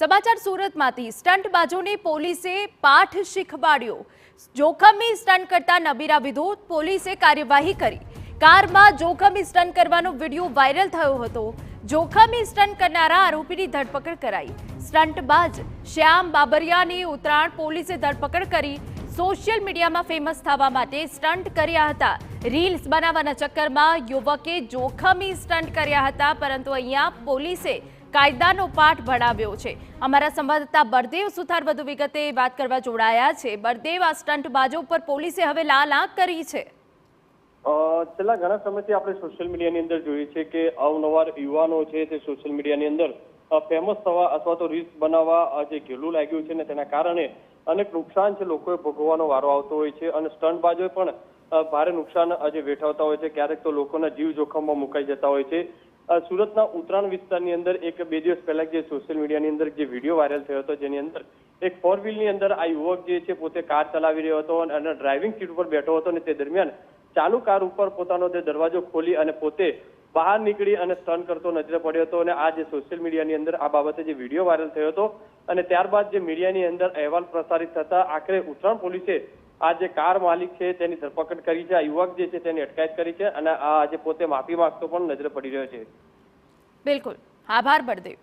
સમાચાર સુરતમાંથી સ્ટંટબાજોને પોલીસે પાઠ શીખવાડ્યો। જોખમી સ્ટંટ કરતા નબીરા વિરુદ્ધ પોલીસે કાર્યવાહી કરી। કારમાં જોખમી સ્ટંટ કરવાનો વિડીયો વાયરલ થયો હતો। જોખમી સ્ટંટ કરનારા આરોપીની ધરપકડ કરાઈ। સ્ટંટબાજ શ્યામ બાબરિયાની ઉત્તરાયણ પોલીસે ધરપકડ કરી। સોશિયલ મીડિયામાં ફેમસ થવા માટે સ્ટંટ કર્યા હતા। રીલ્સ બનાવવાના ચક્કરમાં યુવકે જોખમી સ્ટંટ કર્યા હતા, પરંતુ અહીંયા પોલીસે કાયદાનો પાઠ ભણાવ્યો છે। અમારા સંવાદદાતા બળદેવ સુથાર વધુ વિગતે વાત કરવા જોડાયા છે। બળદેવ, આ સ્ટંટબાજો પર પોલીસે હવે લાલ આંખ કરી છે। છેલ્લા ઘણા સમયથી આપણે સોશિયલ મીડિયાની અંદર જોઈએ છે કે અવનવાર યુવાનો છે તે સોશિયલ મીડિયાની અંદર ફેમસ થવા અથવા તો રીલ્સ બનાવવા જે ઘેલું લાગ્યું છે ને તેના કારણે અનેક નુકસાન છે લોકોએ ભોગવવાનો વારો આવતો હોય છે અને સ્ટંટબાજોએ પણ ભારે નુકસાન જે વેઠવતા હોય છે। ક્યારેક તો લોકોના જીવ જોખમમાં મુકાઈ જતા હોય છે। સુરતના ઉત્તરાયણ વિસ્તારની અંદર બે દિવસ પહેલા જે સોશિયલ મીડિયાની અંદર જે વિડીયો વાયરલ થયો હતો, જેની અંદર એક 4 વ્હીલની અંદર આ યુવક જે છે પોતે કાર ચલાવી રહ્યો હતો અને ડ્રાઇવિંગ સીટ ઉપર બેઠો હતો અને તે દરમિયાન ચાલુ કાર ઉપર પોતાનો દરવાજો ખોલી અને પોતે બહાર નીકળી અને સ્ટન્ટ કરતો નજરે પડ્યો હતો। અને આ જે સોશિયલ મીડિયાની અંદર આ બાબતે જે વિડીયો વાયરલ થયો હતો અને ત્યારબાદ જે મીડિયાની અંદર અહેવાલ પ્રસારિત થતા આખરે ઉત્તરાયણ પોલીસે આ જે કાર માલિક છે તેની ધરપકડ કરી છે। આ યુવક જે છે તેની અટકાયત કરી છે અને આ જે પોતે માફી માંગતો પણ નજરે પડી રહ્યો છે। બિલકુલ, આભાર બળદેવ।